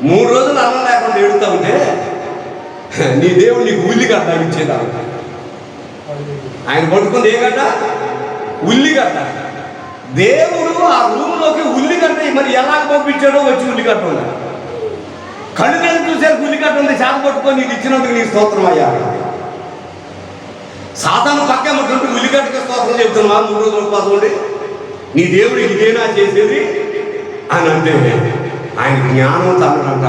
3 రోజులు అన్నం లేకుండా ఏడుతా ఉంటే నీ దేవుడు నీకు ఉల్లిగడ్డ ఇచ్చేదా. ఆయన పట్టుకుంది ఏ గడ్డ? ఉల్లిగడ్డ. దేవుడు ఆ రూమ్లోకి ఉల్లిగడ్డ మరి ఎలా పంపించాడో వచ్చి ఉల్లిగడ్డ ఉంది. కళ్ళు కలిసి చూసారు ఉల్లిగడ్డ ఉంది, చేత పట్టుకొని ఇది ఇచ్చినందుకు నీకు స్తోత్రం అయ్యా. సాతాను పక్కమ్మటువంటి ఉల్లిగడ్డకి స్తోత్రం చెబుతున్నా 3 రోజులు ఉపవాసం ఉండి నీ దేవుడు ఇదేనా చేసేది అని అంటే ఆయన జ్ఞానం తన్నడంట.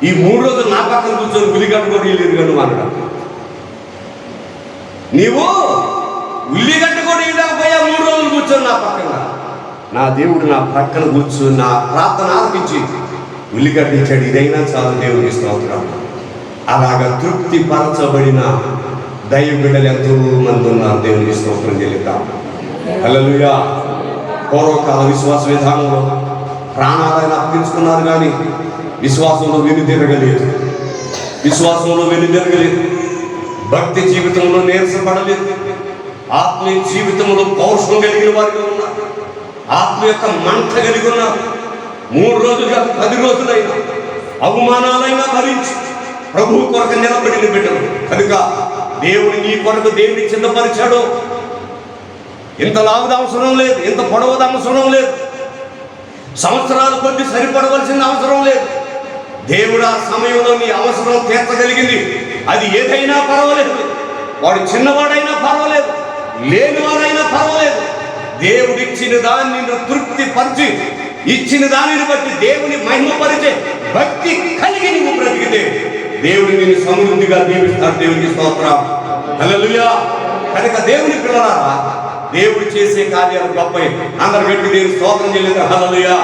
ఈ 3 రోజులు నా పక్కన కూర్చొని ఉల్లిగడ్డ కూడా ఇల్లు కను అన్నాడు. నీవు ఉల్లిగడ్డ కూడా ఇవ్వకపోయా 3 రోజులు కూర్చొని నా పక్కన. నా దేవుడు నా పక్కన కూర్చొని నా ప్రార్థన ఆలకించి ఉల్లిగడ్డ ఇచ్చాడు. ఇదైనా చాలు దేవుని స్తోత్రం. అలాగా తృప్తి పరచబడిన దైవ బిడ్డలు ఎంతో మంది ఉన్నారు. దేవుని స్తోత్రం చెల్లిద్దాం. హల్లెలూయా. పూర్వకాల విశ్వాస విధానంలో ప్రాణాలను అర్పించుకున్నారు కానీ విశ్వాసంలో వెనుదిరగలేదు. విశ్వాసంలో వెనుదిరగలేదు. భక్తి జీవితంలో నీరసపడలేదు. ఆత్మీయ జీవితంలో పౌరుషం కలిగిన వారిగా ఉన్నారు. ఆత్మ యొక్క మంట కలిగి ఉన్నారు. 3 రోజులు కాదు 10 రోజులైనా అవమానాలైనా భరించి ప్రభువు కొరకు నిలబడిన బిడ్డలు కనుక దేవుడు నీ కొరకు దేవుని చిన్నపరిచాడు. ఇంత లావుద అవసరం లేదు, ఇంత పొడవద అవసరం లేదు, సంవత్సరాలు కొద్ది సరిపడవలసిన అవసరం లేదు. దేవుడు ఆ సమయంలో నీ అవసరం తీర్చగలిగింది. అది ఏదైనా పర్వాలేదు, వాడు చిన్నవాడైనా పర్వాలేదు, లేనివాడైనా పర్వాలేదు. దేవుడిచ్చిన దాన్ని తృప్తి పరిచి ఇచ్చిన దానిని బట్టి దేవుని మహిమపరిచే భక్తి కలిగి నువ్వు బ్రతికితే దేవుడు నిన్ను సమృద్ధిగా దీవిస్తాడు. దేవునికి స్తోత్రం. హల్లెలూయా. కనుక దేవుని పిల్లలారా దేవుడు చేసే కార్యాలు గొప్పవి. అందరు గట్టి దేవుని స్తోత్రం చేయలేదు. హల్లెలూయా.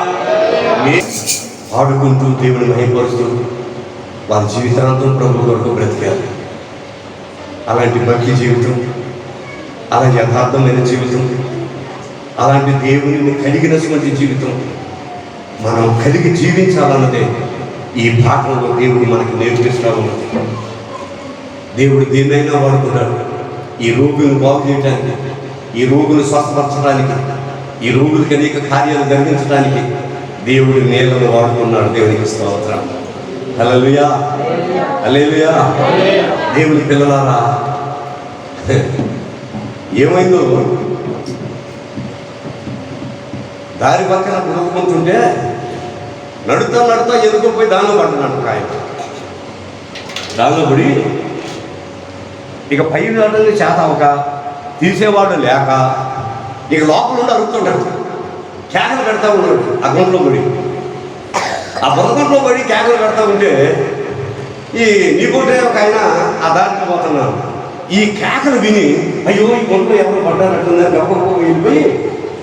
పాడుకుంటూ దేవుని మహిమపరుస్తూ వారి జీవితాంతం ప్రభు కొరకు బ్రతికారు. అలాంటి భక్తి జీవితం, అలా యథార్థమైన జీవితం, అలాంటి దేవుని కలిగినటువంటి జీవితం మనం కలిగి జీవించాలన్నదే ఈ పాఠంలో దేవుడు మనకి నేర్పిస్తూ ఉన్నది. దేవుడు దేన్నైనా వాడుకున్నాడు. ఈ రోగులను బాగు చేయడానికి, ఈ రోగులు స్వస్థపరచడానికి, ఈ రోగులకి అనేక కార్యాలు జరిగించడానికి దేవుడు నీళ్లను వాడుకున్నాడు. దేవునికి స్తోత్రం. హల్లెలూయా. హల్లెలూయా. దేవుని పిల్లలారా ఏమైందో దారి పక్కన పురుగుకుంటుంటే నడుతా ఎదుగుపోయి దానిలో పడుతున్నాడు. ఆయన దానిలో పడి ఇక పై వాడని చేత అవక తీసేవాడు లేక ఇక లోపల ఉండి అరుపుతుంటాడు. కేకలు పెడతా ఉన్నాడు. ఆ గుంటలో పడి, ఆ బురగుంటలో పడి కేకలు పెడతా ఉంటే ఈ నీకుంటే ఒక ఆయన ఆ దారికి పోతున్నాడు. ఈ కేకలు విని అయ్యో ఈ గుంటలో ఎవరు పడ్డారట్టుందని గొప్ప వెళ్ళిపోయి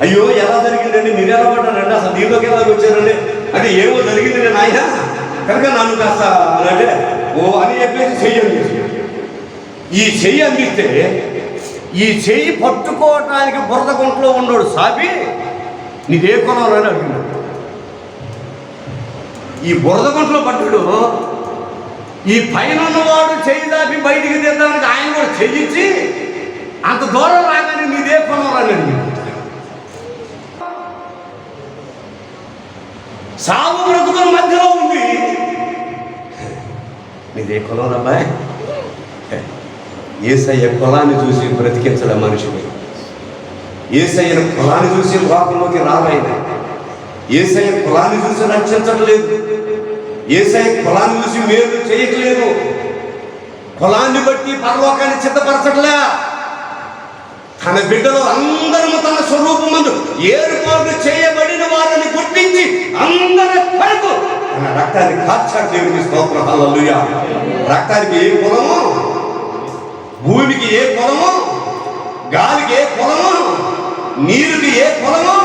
అయ్యో ఎలా జరిగిందండి, మీరు ఎలా పడ్డారండి, అసలు దీనిలోకి ఎలా వచ్చారండి అంటే ఏమో జరిగిందండి నాయన కనుక నన్ను కాస్త అంటే ఓ అని చెప్పేసి చెయ్యి అందించి ఈ చెయ్యి అందిస్తే ఈ చెయ్యి పట్టుకోవటానికి బురద గుంటలో ఉన్నాడు సాపి నీదే కొనం అని అడిగినాడు. ఈ బురద గుంటలో పడ్డాడు. ఈ పైన ఉన్నవాడు చెయ్యి దాపి బయటికి తీద్దానికి ఆయన కూడా చెయ్యించి అంత దూరం రాగానే నీదే కొనం అని అడిగినాడు. సాగు బ్రతుకుల మధ్యలో ఉంది. నీదే కులం అబ్బాయి. యేసయ్య కులాన్ని చూసి బ్రతికించలే మనుషులు. యేసయ్య కులాన్ని చూసి లోకంలోకి రాలైన. యేసయ్య కులాన్ని చూసి రక్షించట్లేదు. యేసయ్య కులాన్ని చూసి మేలు చేయట్లేదు. కులాన్ని బట్టి పరలోకాన్ని సిద్ధపరచట్లే. తన బిడ్డలు అందరూ తన స్వరూపమందు ఏర్పాటు చేయబడిన వారిని గుర్తించి అందరి కొరకు తన రక్తాన్ని కార్చాడు. దేవునికి స్తోత్రం. హల్లెలూయా. రక్తానికి ఏ కులము, భూమికి ఏ కులము, గాలికి ఏ కులము, నీరుకి ఏ కులము,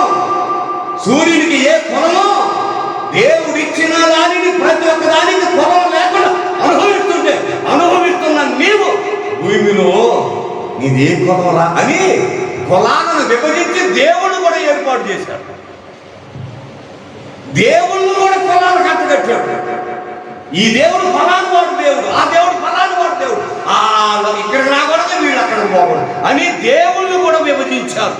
సూర్యునికి ఏ కులము, దేవుడిచ్చిన దానిని ప్రతి ఒక్క దానికి కులం లేకుండా అనుభవిస్తున్న నీవు భూమిలో నీదే కులమరా అని కులాలను విభజించి దేవుడు కూడా ఏర్పాటు చేశాడు. దేవుళ్ళు కూడా కులాలు కట్టగట్టాడు. ఈ దేవుడు ఫలాను వాడు దేవుడు, ఆ దేవుడు ఫలాను వాడు దేవుడు, ఇక్కడ రాకూడదు వీళ్ళు అక్కడ పోకూడదు అని దేవుళ్ళు కూడా విభజించారు.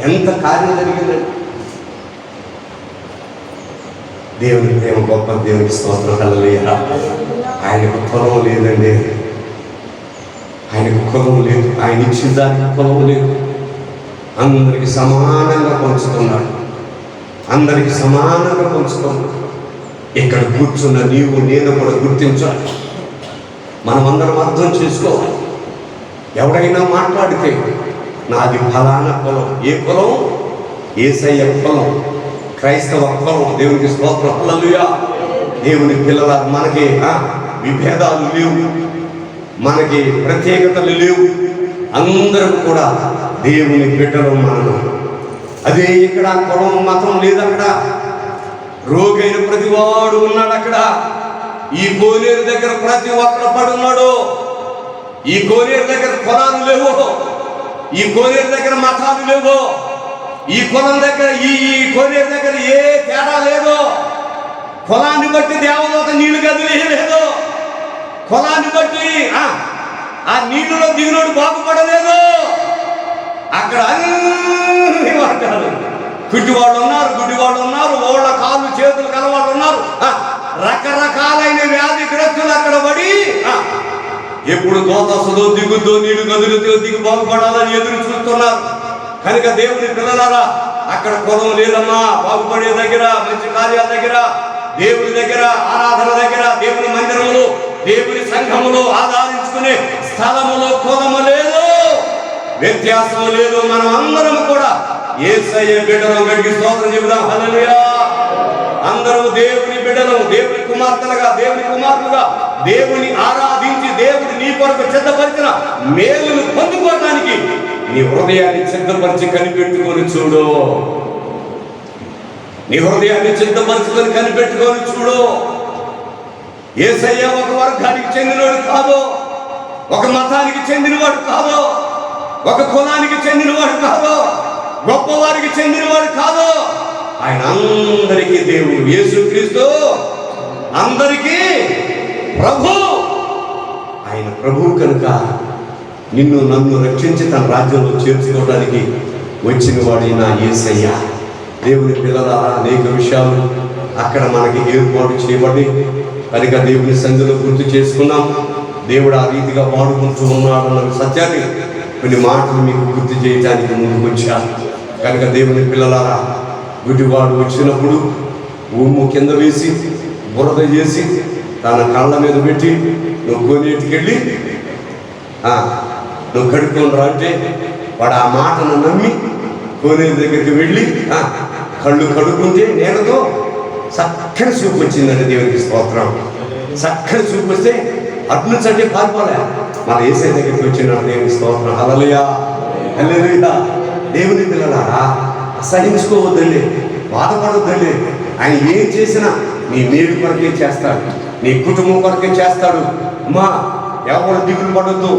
ఎంత కార్యం జరిగిందండి. దేవుని ప్రేమ గొప్ప. దేవునికి స్తోత్రం. హల్లెలూయా. ఆయనకు కులం లేదండి. ఆయనకు కులం లేదు. ఆయన ఇచ్చిన దానికి కులం లేదు. అందరికి సమానంగా పంచుతున్నాడు. అందరికి సమానంగా పంచుతున్నాడు. ఇక్కడ కూర్చున్న నీవు నేను కూడా గుర్తించాలి. మనమందరం అర్థం చేసుకోవాలి. ఎవడైనా మాట్లాడితే నాది ఫలానా కులం. ఏ కులం? యేసయ్య కులం, క్రైస్తవ కులం. దేవునికి స్తోత్రం. హల్లెలూయా. దేవుని పిల్లల మనకి విభేదాలు లేవు, మనకి ప్రత్యేకతలు లేవు. అందరం కూడా దేవుని బిడ్డలు మనము. అదే ఇక్కడ కులం మతం లేదు. అక్కడ రోగైన ప్రతివాడు ఉన్నాడు. అక్కడ ఈ కోనేరు దగ్గర ప్రతి ఒక్కడు పడున్నాడు. ఈ కోనేరు దగ్గర కులాలు లేవు. ఈ కోనేరు దగ్గర మతాలు లేవు. ఈ కులం దగ్గర ఈ కోనేరు దగ్గర ఏ తేడా లేదు. కులాన్ని బట్టి దేవదూత నీళ్లు కదిలేదు. కులాన్ని బట్టి ఆ నీళ్ళలో దిగినోడు బాగుపడలేదు. అక్కడ అన్ని వర్గాలు, గుడ్డివాళ్ళు ఉన్నారు, గుడ్డివాళ్ళు ఉన్నారు, ఓళ్ళ కాళ్ళు చేతులు కలవాళ్ళు ఉన్నారు, రకరకాలైన వ్యాధిగ్రస్తులు అక్కడ పడి ఎప్పుడు దోత వస్తుందో దిగుద్దో నీళ్లు కదులుతో దిగి బాగుపడాలని ఎదురు చూస్తున్నారు. కనుక దేవుని పిల్లలారా, అక్కడ కులం లేదమ్మా. బాగుపడే దగ్గర, మంచి కార్యాల దగ్గర, దేవుని దగ్గర, ఆరాధన దగ్గర, దేవుని మందిరములు, దేవుని సంఘములు, ఆరాధించుకునే స్థలములో కులము లేదు, వ్యత్యాసం లేదు. మనం అందరం కూడా యేసయ్య బిడ్డలం. గడికి స్తోత్రం చెబుదాం. హల్లెలూయా. అందరూ దేవుని బిడ్డలు, దేవుని కుమార్తెలుగా, దేవుని కుమారులుగా, దేవుని ఆరాధించి దేవుడు నీ కొరకు సిద్ధపరిచిన మేలును పొందుకోవడానికి నీ హృదయాన్ని సిద్ధపరిచి కనిపెట్టుకొని చూడు. నీ హృదయాన్ని సిద్ధపరచుకొని కనిపెట్టుకొని చూడు. యేసయ్య ఒక వర్గానికి చెందినవాడు కాదు, ఒక మతానికి చెందినవాడు కాదు, ఒక కులానికి చెందినవాడు కాదు, గొప్పవారికి చెందినవాడు కాదు. ఆయన అందరికీ దేవుడు. యేసుక్రీస్తు అందరికీ ప్రభు. ఆయన ప్రభువు కనుక నిన్ను నన్ను రక్షించి తన రాజ్యంలో చేర్చుకోవడానికి వచ్చిన వాడైన యేసయ్య. దేవుని పిల్లలారా, అనేక విషయాలు అక్కడ మనకి ఏర్పాటు చేయబడి కనుక దేవుని సన్నిధిలో గుర్తు చేసుకున్నాం. దేవుడు ఆ రీతిగా వాడుకుంటూ ఉన్నాడన్న సత్యాన్ని కొన్ని మాటలు మీకు గుర్తు చేయడానికి ముందుకు వచ్చాను. కనుక దేవుని పిల్లలారా, గుడివాడు వచ్చినప్పుడు ఉమ్ము కింద వేసి బురద చేసి తన కళ్ళ మీద పెట్టి నువ్వు కోనేటికెళ్ళి నువ్వు కడుక్కొని రా అంటే వాడు ఆ మాటను నమ్మి కోనేటి దగ్గరికి వెళ్ళి కళ్ళు కడుక్కుంటే నేలతో చక్కని చూపు వచ్చిందండి. దేవునికి స్తోత్రం. చక్కని చూపు వస్తే అట్నుంచంటే పారిపోలే, మన యేసయ్య దగ్గరికి వచ్చినాడు. దేవునికి స్తోత్రం. హల్లెలూయా. హల్లెలూయా. దేవుని పిల్లలారా, అసహించుకోవద్దండి, బాధపడొద్దండి. ఆయన ఏం చేసినా నీ మేలు కొరకే చేస్తాడు, నీ కుటుంబం కొరకే చేస్తాడు. అమ్మా, ఎవరు దిగులు పడొద్దు,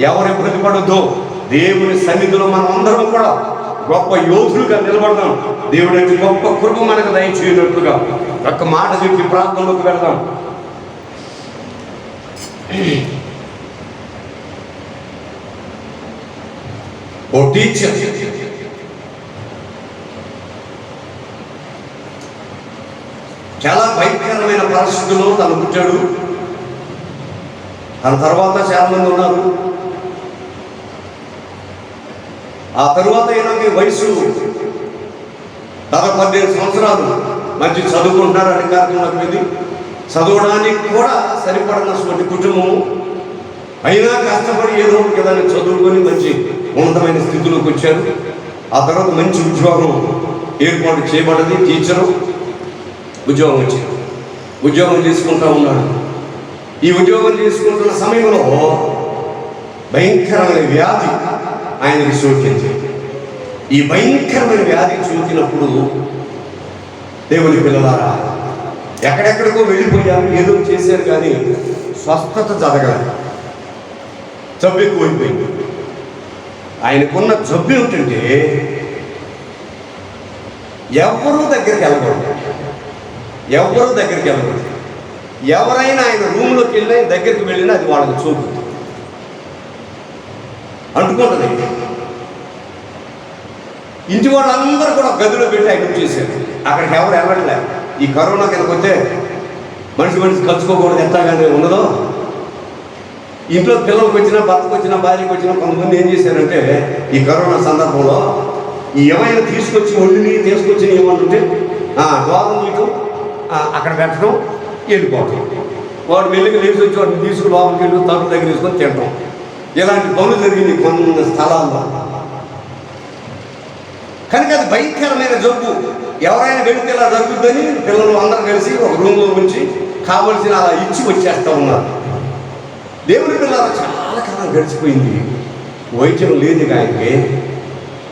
ఎవరు ఇబ్బంది పడొద్దు. దేవుని సన్నిధిలో మనం అందరం కూడా గొప్ప యోధులుగా నిలబడదాం. దేవుడి యొక్క గొప్ప కృప మనకు దయచేయనట్లుగా ఒక్క మాట చెప్పి ప్రార్థనలోకి వెళ్దాం. ఓ టీచర్ చాలా భయంకరమైన పరిస్థితుల్లో తను పుట్టాడు. తన తర్వాత చాలామంది ఉన్నారు. ఆ తరువాత ఈయనకి వయసు దాదాపు 17 సంవత్సరాలు. మంచి చదువుకుంటున్నారు, అధికారంలోకి వెళ్ళి చదవడానికి కూడా సరిపడినటువంటి కుటుంబం. అయినా కష్టపడి ఏదో ఒక విధాన్ని చదువుకొని మంచి ఉన్నతమైన స్థితిలోకి వచ్చారు. ఆ తర్వాత మంచి ఉద్యోగం ఏర్పాటు చేయబడింది. టీచరు ఉద్యోగం వచ్చింది. ఉద్యోగం తీసుకుంటూ ఉన్నాడు. ఈ ఉద్యోగం తీసుకుంటున్న సమయంలో భయంకరమైన వ్యాధి ఆయనకి సోకింది. ఈ భయంకరమైన వ్యాధి సోకినప్పుడు దేవుని పిల్లలారా, ఎక్కడెక్కడికో వెళ్ళిపోయారు, ఏదో చేశారు, కానీ స్వస్థత జరగలేదు. జబ్బు ఎక్కువైపోయింది. ఆయనకున్న జబ్బు ఏమిటంటే ఎవరూ దగ్గరికి వెళ్ళకూడదు. ఎవరైనా ఆయన రూమ్లోకి వెళ్ళినా, దగ్గరికి వెళ్ళినా అది వాళ్ళకి చూపు అంటుకుంటుంది. ఇంటి వాళ్ళందరూ కూడా గదిలో పెట్టి ఆయన చేశారు. అక్కడికి ఎవరు వెళ్ళట్లేదు. ఈ కరోనా కిందకు వస్తే మనిషి కలుసుకోకూడదు ఎట్లాగానే ఉన్నదో, ఇంట్లో పిల్లలకు వచ్చినా, భర్తకు వచ్చినా, భార్యకు వచ్చినా కొంతమంది ఏం చేశారంటే ఈ కరోనా సందర్భంలో ఈ ఏమైనా తీసుకొచ్చి ఏమంటుంటే దోదం తీయటం, అక్కడ పెట్టడం, వెళ్ళిపోవటం. వాడు మెల్లిగా లేచి వచ్చి వాడిని తీసుకుని లోపలికి వెళ్ళి తలుపు దగ్గర తీసుకొని తినటం. ఇలాంటి పనులు జరిగింది కొన్ని స్థలాల్లో. కనుక అది భయంకరమైన జబ్బు. ఎవరైనా వెళితే ఇలా జరుగుద్దని పిల్లలు అందరూ కలిసి ఒక రూమ్లో ఉంచి కావలసిన అలా ఇచ్చి వచ్చేస్తూ ఉన్నారు. దేవుని పిల్లలు చాలా కాలం గడిచిపోయింది. వైద్యం లేదు. ఇక ఆయనకి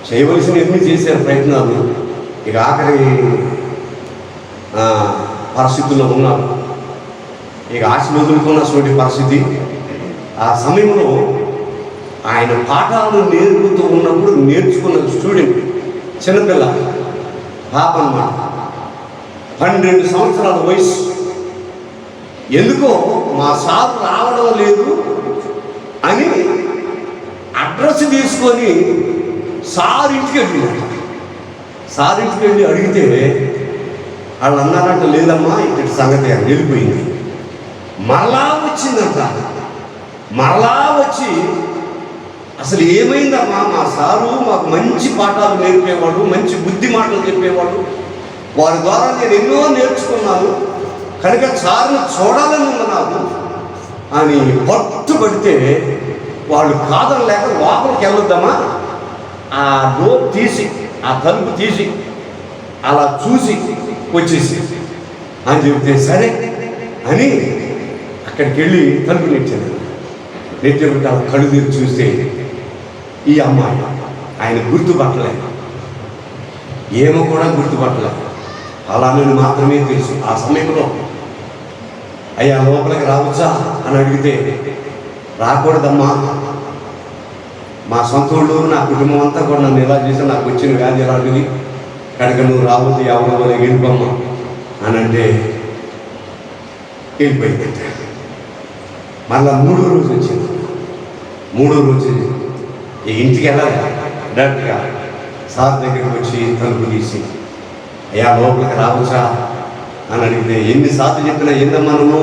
చేయవలసిన ఎన్ని చేశారు ప్రయత్నాలు. ఇక ఆఖరి పరిస్థితుల్లో ఉన్నారు. ఇక ఆశలు వదులుకున్నటువంటి పరిస్థితి. ఆ సమయంలో ఆయన పాఠాలు నేర్పుతూ ఉన్నప్పుడు నేర్చుకున్న స్టూడెంట్, చిన్నపిల్ల, పాప అన్నమాట, 12 సంవత్సరాల వయసు. ఎందుకో మా సార్ రావడం లేదు అని అడ్రస్ తీసుకొని సార్ ఇంటికి వెళ్ళి అడిగితే వాళ్ళు అన్నారంట, లేదమ్మా ఇక్కడి సంగతి అని వెళ్ళిపోయింది. మరలా వచ్చిందంట. మరలా వచ్చి అసలు ఏమైందమ్మా, మా సారు మాకు మంచి పాఠాలు నేర్పేవాడు, మంచి బుద్ధి మాటలు చెప్పేవాడు, వారి ద్వారా నేను ఎన్నో నేర్చుకున్నాను, కనుక సార్ను చూడాలని ఉంది నాకు అని పట్టుబడితే వాళ్ళు కాదనలేక లోపలికి వెళ్ళొద్దామా, ఆ డోర్ తీసి, ఆ తలుపు తీసి అలా చూసి వచ్చేసి అని చెబితే సరే అని అక్కడికి వెళ్ళి తలుపు నెట్టేబట్టి అలా కళ్ళు తీసి చూస్తే ఈ అమ్మాయి ఆయన గుర్తుపట్టలేదు. ఏమో కూడా గుర్తుపట్టలేదు. అలానే మాత్రమే తెలుసు. ఆ సమయంలో అయ్యా లోపలికి రావచ్చా అని అడిగితే, రాకూడదమ్మా, మా సొంత ఊళ్ళు, నా కుటుంబం అంతా కూడా నన్ను ఎలా చేసి నాకు వచ్చిన వ్యాధి ఎలాంటిది, కనుక నువ్వు రావద్దు, ఎవరి వల్ల వెళ్ళిపోమ్మా అని అంటే వెళ్ళిపోయింది. మళ్ళా 3వ రోజు వచ్చింది. 3వ రోజు ఇంటికి వెళ్ళాలి. డైరెక్ట్గా సార్ దగ్గరికి వచ్చి తలుపు తీసి, అయ్యా లోపలికి రావచ్చా అని అడిగితే, ఎన్నిసార్లు చెప్పినా ఏందమ్మా నువ్వు,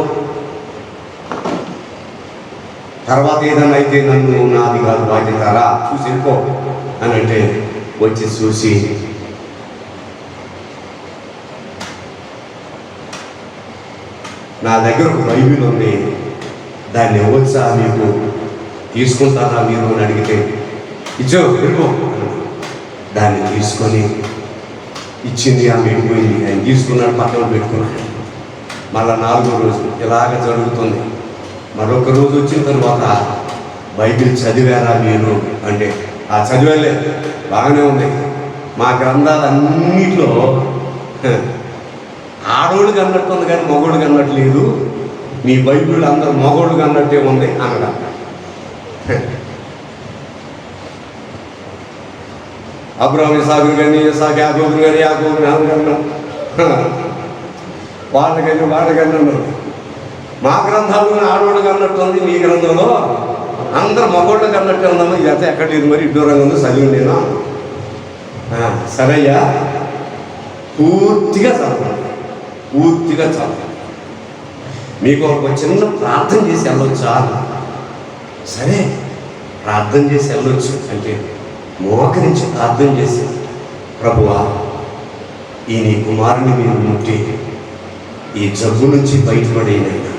తర్వాత ఏదన్నా అయితే నన్ను నాది కాదు బాధ్యతారా, చూసి వెళ్ళిపో అని అంటే వచ్చి చూసి నా దగ్గర ఒక బైబిల్ ఉంది, దాన్ని ఇవ్వచ్చా మీకు, తీసుకుంటారా మీరు అని అడిగితే, ఇచ్చో వెళ్ళిపో. దాన్ని తీసుకొని ఇచ్చింది. ఆమె వెళ్ళిపోయింది. ఆయన తీసుకున్నాడు, పక్కన పెట్టుకున్నాడు. మళ్ళా 4వ రోజు ఇలాగ జరుగుతుంది. మరొక రోజు వచ్చిన తర్వాత బైబిల్ చదివారా మీరు అంటే, ఆ చదివాలే, బాగానే ఉంది, మా గ్రంథాలన్నింటిలో ఆడోళ్ళకి అన్నట్టు ఉంది కానీ మగోళ్ళకి అన్నట్టు లేదు, మీ బైబిల్ అందరూ మగోళ్ళకి అన్నట్టే ఉంది అనగా, అబ్రాహం ఇసాకు కానీ, ఇసాకు యాకోబుని కానీ, యాకోబుని అన్నాను, వాళ్ళకన్నా మా గ్రంథాలను ఆడవాళ్ళకి అన్నట్టు ఉంది, మీ గ్రంథంలో అందరూ మగోళ్ళకి అన్నట్టు ఉందమ్మా, ఇది అయితే ఎక్కడ లేదు, మరి ఇడ్డూరంగా ఉంది, చదివి నేను సరయ్యా పూర్తిగా చదవండి, పూర్తిగా చాలు. మీకు ఒక చిన్న ప్రార్థన చేసి వెళ్ళొచ్చా? సరే, ప్రార్థన చేసి వెళ్ళొచ్చు అంటే మోకరించి ప్రార్థన చేసి, ప్రభువా, ఈ నీ కుమారుని మీరు ముట్టి ఈ జబ్బు నుంచి బయటపడేనైనా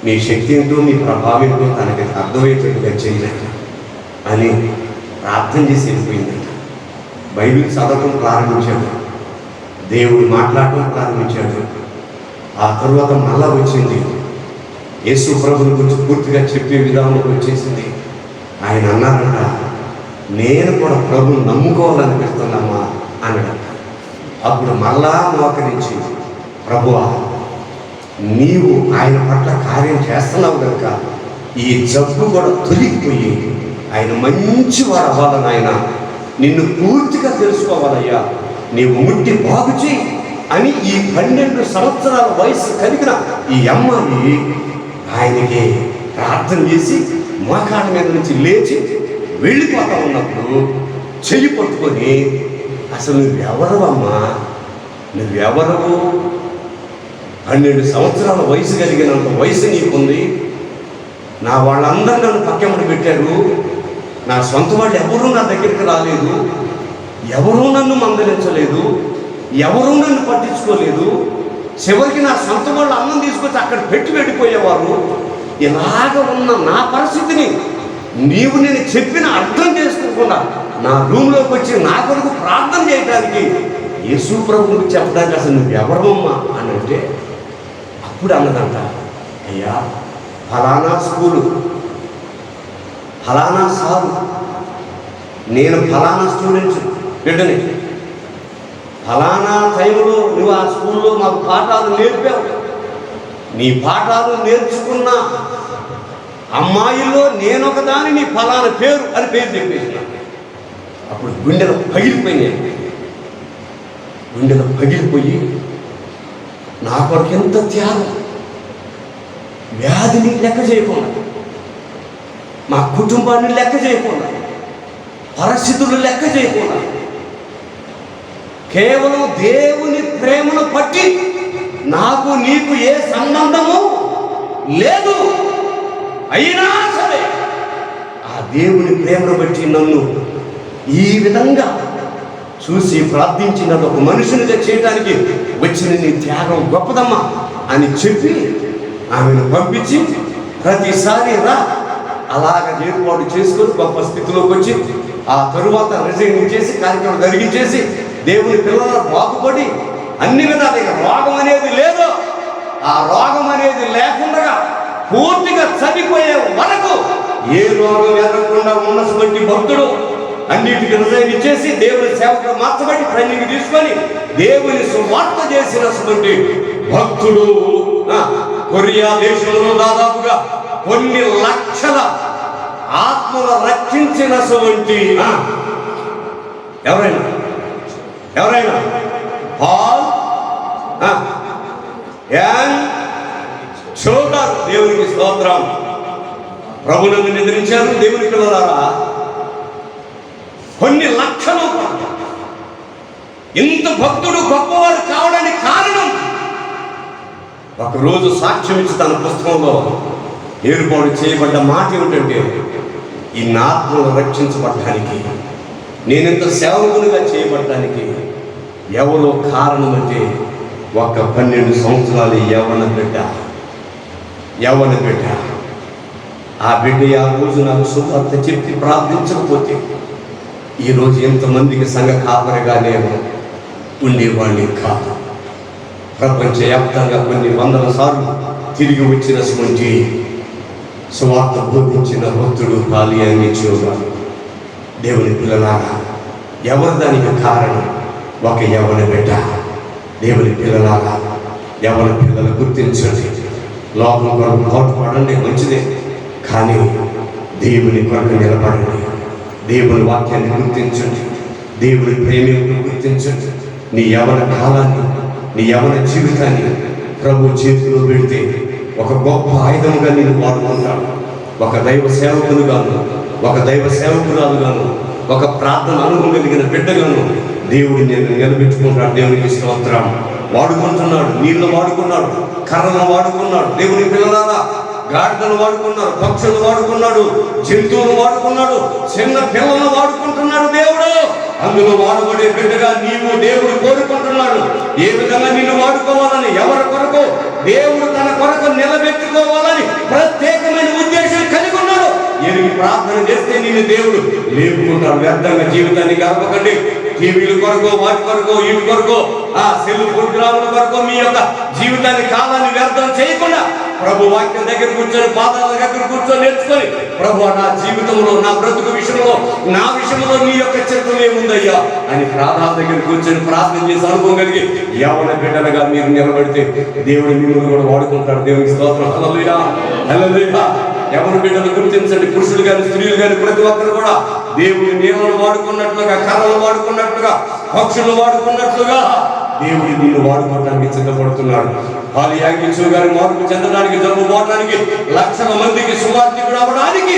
మీ శక్తి ఏంటో మీ ప్రభావం ఏంటో తనకి అర్థమయ్యేటట్టుగా చేయలేక అని ప్రార్థన చేసి వెళ్ళిపోయిందంట. బైబిల్ చదవటం ప్రారంభించాడు, దేవుడు మాట్లాడటం ప్రారంభించాడు. ఆ తరువాత మళ్ళా వచ్చింది, యేసు ప్రభుని గురించి పూర్తిగా చెప్పే విధానంలో వచ్చేసింది. ఆయన అన్నారంట, నేను కూడా ప్రభుని నమ్ముకోవాలనిపిస్తున్నామా అన్నాడంట. అప్పుడు మళ్ళా మోకరించి, ప్రభువా, నీవు ఆయన పట్ల కార్యం చేస్తున్నావు కనుక ఈ జబ్బు కూడా తొలగిపోయి ఆయన మంచివాడు అవ్వాలని, ఆయన నిన్ను పూర్తిగా తెలుసుకోవాలయ్యా, నీవు ముట్టి బాగు చేయి అని ఈ 12 సంవత్సరాల వయసు కలిగిన ఈ అమ్మాయి ఆయనకి ప్రార్థన చేసి మోకాళ్ళ మీద నుంచి లేచి వెళ్ళిపోతా ఉన్నప్పుడు చెయ్యి పట్టుకొని, అసలు నువ్వెవరవమ్మా, నువ్వెవరవు? 12 సంవత్సరాల వయసు కలిగినంత వయసు నీకుంది. నా వాళ్ళందరూ నన్ను పక్కన పెట్టారు, నా సొంత వాళ్ళు ఎవరూ నా దగ్గరికి రాలేదు, ఎవరూ నన్ను మందలించలేదు, ఎవరూ నన్ను పట్టించుకోలేదు. చివరికి నా సొంత వాళ్ళు అన్నం తీసుకొచ్చి అక్కడ పెట్టి వెళ్ళిపోయేవారు. ఇలాగ ఉన్న నా పరిస్థితిని నీవు నేను చెప్పిన అర్థం చేసుకోకుండా నా రూమ్లోకి వచ్చి నా కొరకు ప్రార్థన చేయడానికి యేసు ప్రభువుకి చెప్పడానికి అసలు నువ్వు ఎవరమ్మా అని అంటే, అప్పుడు అన్నదంట, అయ్యా, ఫలానా స్కూలు, ఫలానా సారు, నేను ఫలానా స్టూడెంట్ బిడ్డని, ఫలానా టైంలో నువ్వు ఆ స్కూల్లో మాకు పాఠాలు నేర్పావు, నీ పాఠాలు నేర్చుకున్న అమ్మాయిల్లో నేనొకదాని, నీ ఫలానా పేరు అని పేరు చెప్పేసిన. అప్పుడు గుండెలు పగిలిపోయినాయి. గుండెలు పగిలిపోయి నా కొరకు ఎంత త్యాగం, వ్యాధిని లెక్క చేయకుండా, మా కుటుంబాన్ని లెక్క చేయకుండా, పరిస్థితులు లెక్క చేయకుండా, కేవలం దేవుని ప్రేమను పట్టి నాకు నీకు ఏ సంబంధము లేదు అయినా సరే ఆ దేవుని ప్రేమను బట్టి నన్ను ఈ విధంగా చూసి ప్రార్థించిన ఒక మనుషునిగా చేయడానికి వచ్చిన నీ త్యాగం గొప్పదమ్మా అని చెప్పి ఆమెను పంపించి, ప్రతిసారి రా అలాగ ఏర్పాటు చేసుకొని గొప్ప స్థితిలోకి వచ్చి ఆ తరువాత రిజైన్ చేసి కార్యక్రమం జరిగించేసి దేవుని పిల్లల బాగుపడి అన్ని విధాలుగా రోగం అనేది లేదు, ఆ రోగం అనేది లేకుండా పూర్తిగా చనిపోయే వరకు ఏ రోగం ఎదగకుండా ఉన్నటువంటి భక్తుడు అన్నిటికీ రిజైన్ ఇచ్చేసి దేవుని సేవకుడు మార్చబడి ట్రైనింగ్ తీసుకొని దేవుని సువార్త చేసినటువంటి భక్తుడు కొరియా దేశంలో దాదాపుగా కొన్ని లక్షల ఆత్మలు రక్షించినటువంటి ఎవరైనా పాల్ చోగారు. దేవునికి స్తోత్రం. ప్రభువును నిద్రించారు దేవుని పిల్లలారా. కొన్ని లక్షలు. ఇంత భక్తుడు గొప్పవాడు కావడానికి కారణం ఒకరోజు సాక్ష్యం ఇచ్చి తన పుస్తకంలో ఏర్పాటు చేయబడ్డ మాట ఏమిటంటే, ఈ ఆత్మను రక్షించబడటానికి, నేనెంత సేవకునిగా చేయబడటానికి ఎవరో కారణం అంటే ఒక 12 సంవత్సరాల యవ్వన బిడ్డ. ఆ బిడ్డ ఆ రోజు నాకు సువార్త చెప్పి ప్రార్థించకపోతే ఈరోజు ఎంతమందికి సంఘ కాపరిగా నేను ఉండేవాడిని కాదు. ప్రపంచవ్యాప్తంగా కొన్ని వందల సార్లు తిరిగి వచ్చినటువంటి సువార్త బోధించిన భక్తుడు పాలియాంగి చోగా. దేవుని పిల్లలారా, ఎవరు దానికి కారణం? ఒక యవ్వన బిడ్డ. దేవుని పిల్లలారా, యవ్వన పిల్లలు గుర్తించండి. లోకం కొరకు పాటుపడండి, మంచిదే, కానీ దేవుని కొరకు నిలబడండి. దేవుని వాక్యాన్ని గుర్తించండి, దేవుని ప్రేమను గుర్తించండి. నీ యవ్వన కాలాన్ని, నీ యవ్వన జీవితాన్ని ప్రభు చేతిలో పెడితే ఒక గొప్ప ఆయుధంగా నేను వాడుకుంటాను. ఒక దైవ సేవకులుగాను, ఒక దైవ సేవకురాలుగాను, ఒక ప్రార్థన అనుభవం కలిగిన బిడ్డగాను దేవుడిని నేను నిలబెట్టుకుంటాను. దేవునికి స్తోత్రం. వాడుకుంటున్నాడు. నీళ్లు వాడుకున్నాడు, కర్రలను వాడుకున్నాడు. దేవుని పిల్లలారా, గాడిదలు వాడుకున్నాడు, పక్షులు వాడుకున్నాడు, జంతువులు వాడుకున్నాడు, చిన్న పిల్లలను వాడుకుంటున్నాడు దేవుడు. అందులో వాడబడే బిడ్డగా నీవు దేవుడు కోరుకుంటున్నాడు. ఏ విధంగా నిన్ను వాడుకోవాలని, ఎవరి కొరకు దేవుడు తన కొరకు నిలబెట్టుకోవాలని ప్రత్యేకమైన ఉద్దేశం కలిగి ఉన్నాడు. ఎరిగి ప్రార్థన చేస్తే నిన్ను దేవుడు లేపుకుంటాడు. వ్యర్థంగా జీవితాన్ని గడపకండి. టీవీల కొరకు, వాటి కొరకు, వీటి కొరకు, ఆ సెల్ ప్రోగ్రాముల కొరకు మీ యొక్క జీవితాన్ని, కాలాన్ని వ్యర్థం చేయకుండా ప్రభు వాక్యం దగ్గర కూర్చొని, పాదాల దగ్గర కూర్చొని నేర్చుకొని, ప్రభు నా జీవితంలో, నా బ్రతుకు విషయంలో, నా విషయంలో నీ యొక్క చిత్తం ఏముందయ్యా అని ప్రార్థన దగ్గర కూర్చొని ప్రార్థన చేసి అనుభవం కలిగి యవ్వన బిడ్డలుగా మీరు నిలబడితే దేవుడు మిమ్మల్ని కూడా వాడుకుంటాడు. దేవునికి స్తోత్రం. హల్లెలూయా, హల్లెలూయా. యవ్వన బిడ్డలు గుర్తించండి. పురుషులు కానీ, స్త్రీలు కానీ, ప్రతి ఒక్కరు కూడా దేవుడి నీళ్ళను వాడుకున్నట్లుగా, కర్రలు వాడుకున్నట్లుగా, పక్షులు వాడుకున్నట్లుగా దేవుడి నీళ్లు వాడుకోవడానికి సిద్ధపడుతున్నాడు. పాలియాగించు గారి మార్పు చెందడానికి, జబ్బు పోవడానికి, లక్షల మందికి సువార్తికుడు అవడానికి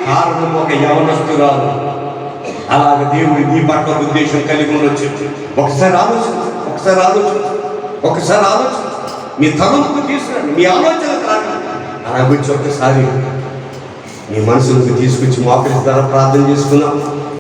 కారణం ఒక యవనస్తురాలు. అలాగే దేవుడి నీ పట్ల ఉద్దేశం కలిగి ఉండొచ్చు. ఒకసారి ఆలోచన మీ తలంపుకు తీసుకురండి, మీ ఆలోచన కాదు. అలాగొచ్చి ఒక్కసారి మీ మనసులకు తీసుకొచ్చి మోకరిస్తారా? ప్రార్థన చేసుకుందాం.